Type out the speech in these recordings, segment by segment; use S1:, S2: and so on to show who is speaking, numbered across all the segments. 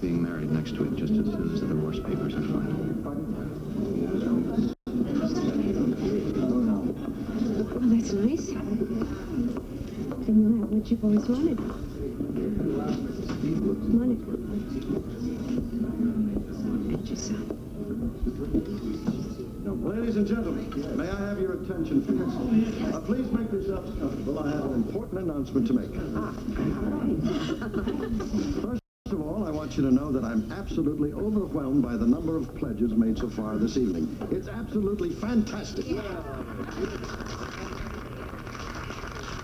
S1: being married next week, just as soon as the divorce papers are filed.
S2: Well, that's nice. Then you'll have what you've always wanted. Money. And your son.
S3: Ladies and gentlemen, may I have your attention, please? Please make yourselves comfortable. I have an important announcement to make. First of all, I want you to know that I'm absolutely overwhelmed by the number of pledges made so far this evening. It's absolutely fantastic.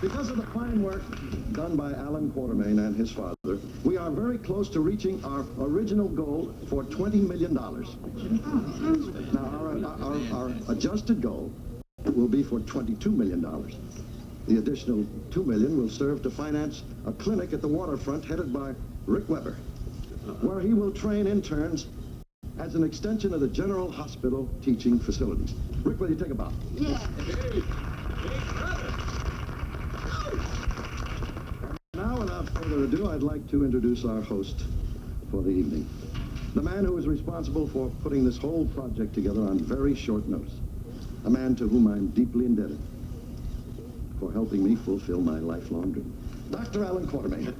S3: Because of the fine work done by Alan Quartermain and his father, we are very close to reaching our original goal for $20 million. Now, our adjusted goal will be for $22 million. The additional $2 million will serve to finance a clinic at the waterfront headed by Rick Weber, where he will train interns as an extension of the General Hospital teaching facilities. Rick, will you take a bow?
S2: Yeah.
S3: Now, without further ado, I'd like to introduce our host for the evening. The man who is responsible for putting this whole project together on very short notice. A man to whom I'm deeply indebted for helping me fulfill my lifelong dream. Dr. Alan Quartermain.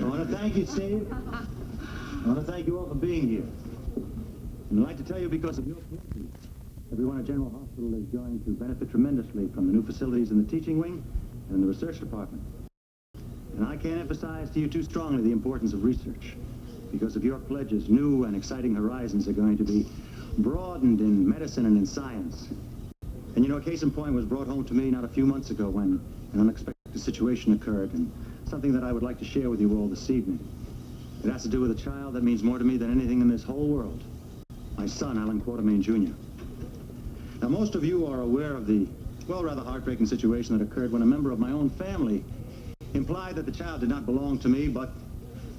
S4: I want to thank you, Steve. I want to thank you all for being here. And I'd like to tell you, because of your community, everyone at General Hospital is going to benefit tremendously from the new facilities in the teaching wing and in the research department. And I can't emphasize to you too strongly the importance of research. Because of your pledges, new and exciting horizons are going to be broadened in medicine and in science. And you know, a case in point was brought home to me not a few months ago when an unexpected situation occurred, and something that I would like to share with you all this evening. It has to do with a child that means more to me than anything in this whole world. My son, Alan Quartermain, Jr. Now, most of you are aware of the, well, rather heartbreaking situation that occurred when a member of my own family implied that the child did not belong to me, but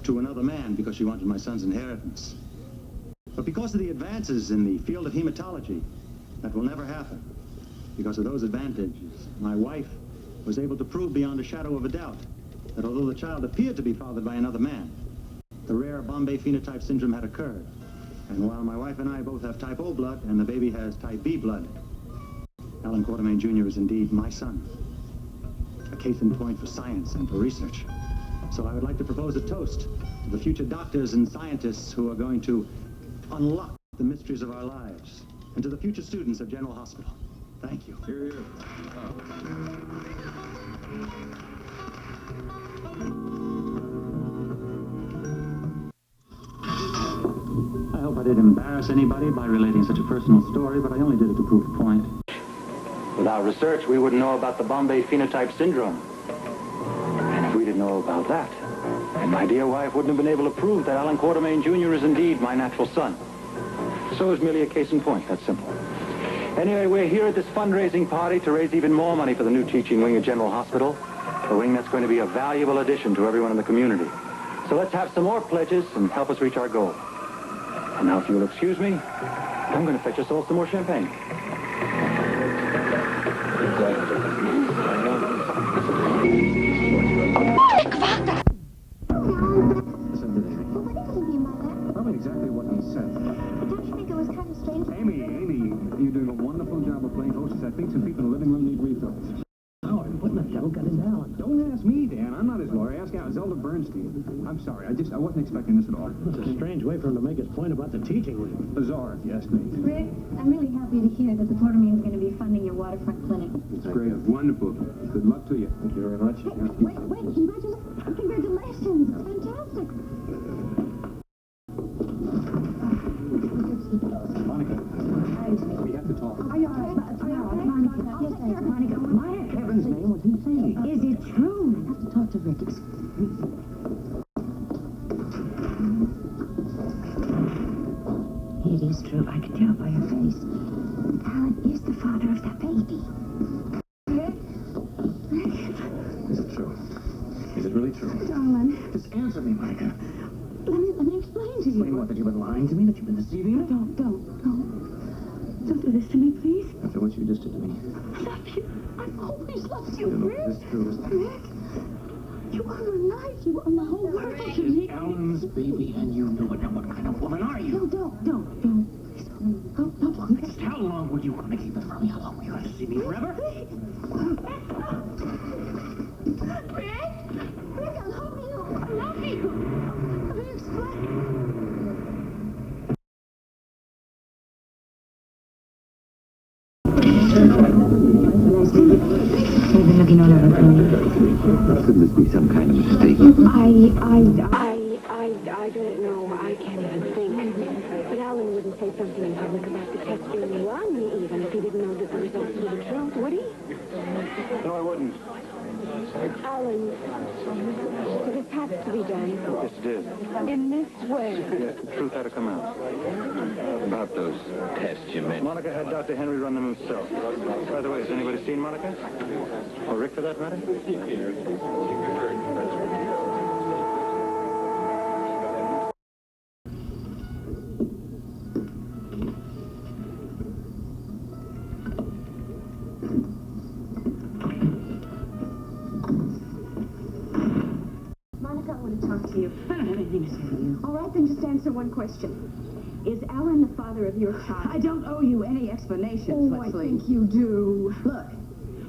S4: to another man because she wanted my son's inheritance. But because of the advances in the field of hematology, that will never happen. Because of those advantages, my wife was able to prove beyond a shadow of a doubt that although the child appeared to be fathered by another man, the rare Bombay phenotype syndrome had occurred. And while my wife and I both have type O blood and the baby has type B blood, Alan Quartermain Jr. is indeed my son. A case in point for science and for research. So I would like to propose a toast to the future doctors and scientists who are going to unlock the mysteries of our lives, and to the future students of General Hospital. Thank you.
S3: Here.
S4: I hope I didn't embarrass anybody by relating such a personal story, but I only did it to prove a point. Without research, we wouldn't know about the Bombay phenotype syndrome. And if we didn't know about that, then my dear wife wouldn't have been able to prove that Alan Quartermain Jr. is indeed my natural son. So it's merely a case in point, that's simple. Anyway, we're here at this fundraising party to raise even more money for the new teaching wing at General Hospital, a wing that's going to be a valuable addition to everyone in the community. So let's have some more pledges and help us reach our goal. And now, if you'll excuse me, I'm going to fetch us all some more champagne.
S1: Probably exactly what he said.
S5: Don't you think it was kind of strange?
S1: Amy, you're doing a wonderful job of playing hostess. I think some people in the living room need refills. Howard, what the devil got into Alan? Don't ask me, Dan. I'm not his lawyer. Ask Zelda Bernstein. I'm sorry. I wasn't expecting this at all.
S6: It's a strange way for him to make his point about the teaching wing.
S1: Bizarre, if you ask me.
S5: Rick, I'm really happy to hear that the Quartermain's going to be funding your waterfront clinic.
S1: It's great. Wonderful. Good luck to you. Thank you very much.
S5: Hey, wait, congratulations. Fantastic.
S1: Monica, we have to talk.
S5: Are you all right? Monica, yes, Monica.
S6: My heaven's name was he saying?
S5: Is it true? I have to talk to Rick. Excuse me. It is true. I can tell by her face. Alan is the father of that baby. Rick?
S1: Is it true? Is it really true?
S5: Darling.
S1: Just answer me, Monica.
S5: Let me explain to you.
S6: Explain what? That you've been lying to me? That you've been deceiving me?
S5: Don't do this to me, please.
S1: After what you just did to me.
S5: I love you. I've always loved you,
S1: You know,
S5: Rick.
S1: this is true, isn't it?
S5: Rick, you are my life. You are my whole world to me.
S1: Alan's baby, and you know it. Now, what kind of woman are you?
S5: No, don't. Please, how long?
S1: Just how long were you going to keep it from me? How long were you going to see me forever?
S5: Rick, I love you. I love you. Let me explain. I've been looking all over for you.
S7: Couldn't this be some kind of mistake?
S2: I don't know. I can't even think. But Alan wouldn't say something in public about the test being wrong, even if he didn't know that the results were the truth, would he?
S4: No, I wouldn't.
S2: Alan, this has to be done.
S4: Yes, it is.
S2: In this way.
S4: Yes, the truth had to come out.
S7: About those tests you made.
S4: Monica had Dr. Henry run them himself. By the way, has anybody seen Monica? Or Rick, for that matter?
S2: Monica, I want to talk to you.
S5: I don't have anything to say to you.
S2: All right, then just answer one question. Is Alan the father of your child?
S5: I don't owe you any explanations,
S2: Oh, I
S5: Leslie.
S2: think you do.
S5: Look,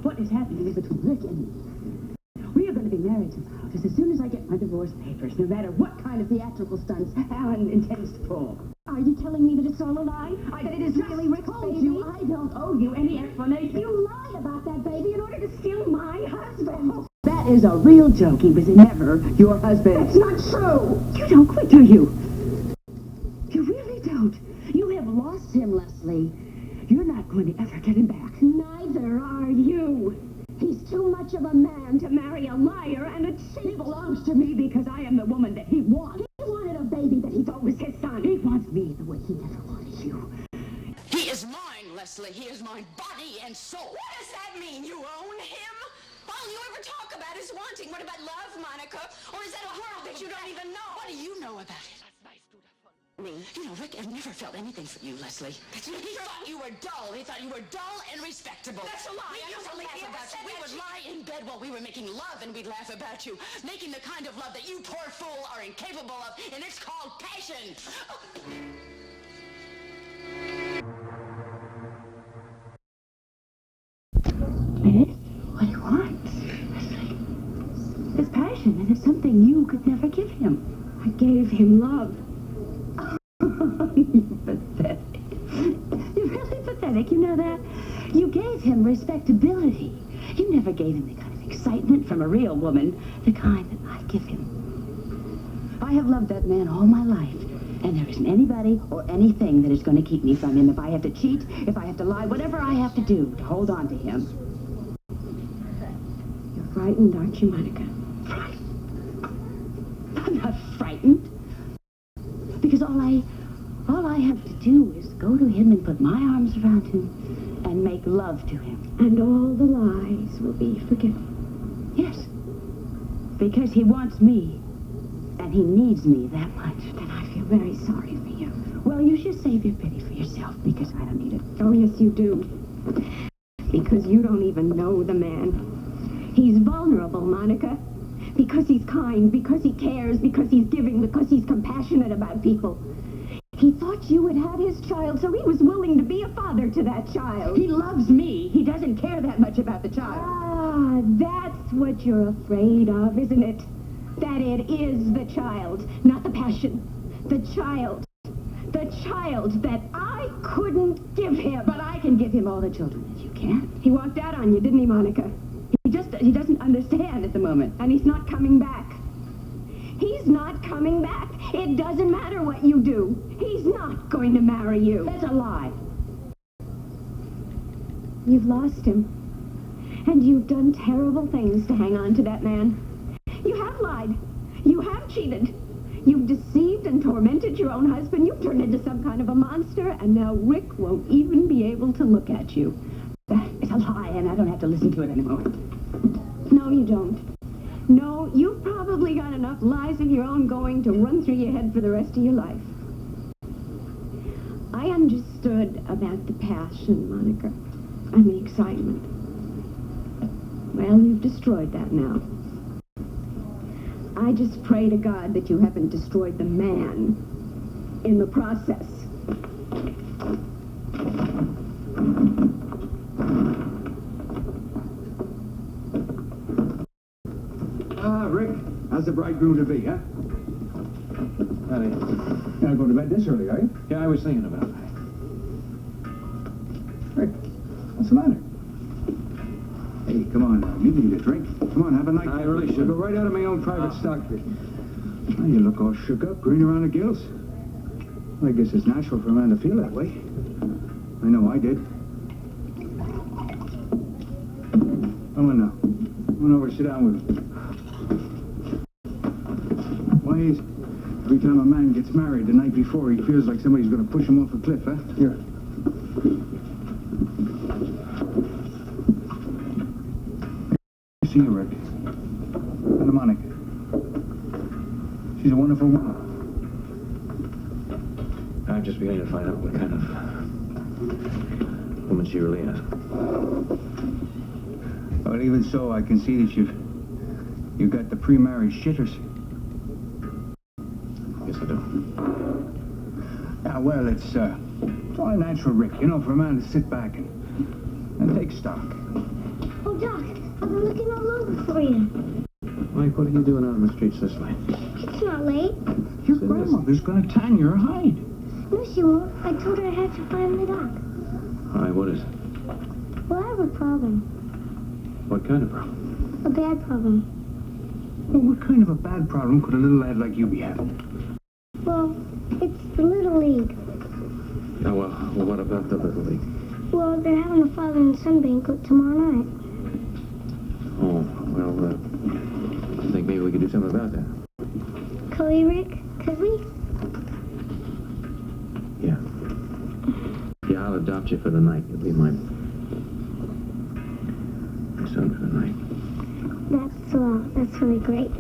S5: what is happening is between Rick and me. We are going to be married tomorrow, just as soon as I get my divorce papers, no matter what kind of theatrical stunts Alan intends to pull.
S2: Are you telling me that it's all a lie? That it is really Rick's
S5: told
S2: baby?
S5: you I don't owe you any explanation.
S2: You lied about that baby in order to steal my husband.
S5: That is a real joke. He was never your husband.
S2: That's not true.
S5: You don't quit, do you? You really don't. You have lost him, Leslie. You're not going to ever get him back.
S2: Neither are you. He's too much of a man to marry a liar and a cheat.
S5: He belongs to me because I am the woman that he wants.
S2: He wanted a baby that he thought was his son.
S5: He wants me the way he never wanted you.
S8: He is mine, Leslie. He is mine, body and soul. What does that mean? You own him? All you ever talk about is wanting. What about love, Monica? Or is that a world that you don't even know? What do you know about it? You know, Rick, I've never felt anything for you, Leslie. He thought you were dull. He thought you were dull and respectable. That's a lie. We used to laugh about you. We would lie in bed while we were making love, and we'd laugh about you. Making the kind of love that you poor fool are incapable of, and it's called passion.
S5: It's what he wants, Leslie. His passion, and it's something you could never give him.
S2: I gave him love.
S5: You're pathetic. You're really pathetic, you know that? You gave him respectability. You never gave him the kind of excitement from a real woman, the kind that I give him. I have loved that man all my life, and there isn't anybody or anything that is going to keep me from him. If I have to cheat, if I have to lie, whatever I have to do to hold on to him.
S2: You're frightened, aren't you, Monica?
S5: Frightened? I'm not frightened. Because all I have to do is go to him and put my arms around him and make love to him.
S2: And all the lies will be forgiven.
S5: Yes. Because he wants me. And he needs me that much.
S2: Then I feel very sorry for you.
S5: Well, you should save your pity for yourself, because I don't need it.
S2: Oh, yes, you do. Because you don't even know the man. He's vulnerable, Monica. Because he's kind, because he cares, because he's giving, because he's compassionate about people. He thought you had had his child, so he was willing to be a father to that child.
S5: He loves me. He doesn't care that much about the child.
S2: Ah, that's what you're afraid of, isn't it? That it is the child, not the passion. The child. The child that I couldn't give him.
S5: But I can give him all the children that you can't.
S2: He walked out on you, didn't he, Monica?
S5: He doesn't understand at the moment.
S2: And he's not coming back. He's not coming back. It doesn't matter what you do. He's not going to marry you.
S5: That's a lie.
S2: You've lost him. And you've done terrible things to hang on to that man. You have lied. You have cheated. You've deceived and tormented your own husband. You've turned into some kind of a monster, and now Rick won't even be able to look at you.
S5: That is a lie, and I don't have to listen to it anymore.
S2: No, you don't. No, you've probably got enough lies of your own going to run through your head for the rest of your life. I understood about the passion, Monica. and the excitement. Well, you've destroyed that now. I just pray to God that you haven't destroyed the man in the process.
S1: Rick, how's the bridegroom to be, huh?
S4: Honey.
S1: You're not going to bed this early, are you?
S4: Yeah, I was thinking about it.
S1: Rick, what's the matter? Hey, come on now. You need a drink. Come on, have a night.
S4: I really
S1: We'll
S4: should.
S1: go right out of my own private stock. Oh, you look all shook up, green around the gills. Well, I guess it's natural for a man to feel that way. I know I did. Come on now. Come on over, sit down with me. Why is every time a man gets married the night before, he feels like somebody's going to push him off a cliff, huh? Here. See you, Rick. And Monica. She's a wonderful woman.
S4: I'm just beginning to find out what kind of woman she really is.
S1: Well, even so, I can see that you've got the pre-marriage shitters.
S4: Yes, I do.
S1: Yeah, well, it's all natural, Rick. You know, for a man to sit back and take stock.
S9: Oh, Doc, I've been looking all over for you.
S4: Mike, what are you doing out on the streets this late?
S9: It's not late.
S1: Your grandmother's going to tan your hide.
S9: No, she won't. I told her I have to find the doc.
S4: All right, what is it?
S9: Well, I have a problem.
S4: What kind of problem?
S9: A bad problem.
S1: Well, what kind of a bad problem could a little lad like you be having?
S9: Well, it's the Little League.
S4: Oh, well, what about the Little League?
S9: Well, they're having a father and son banquet tomorrow night.
S4: Oh, well, I think maybe we could do something about that.
S9: Could we, Rick? Could we?
S4: Yeah. Yeah, I'll adopt you for the night. You'll be my son for the night.
S9: That's really great.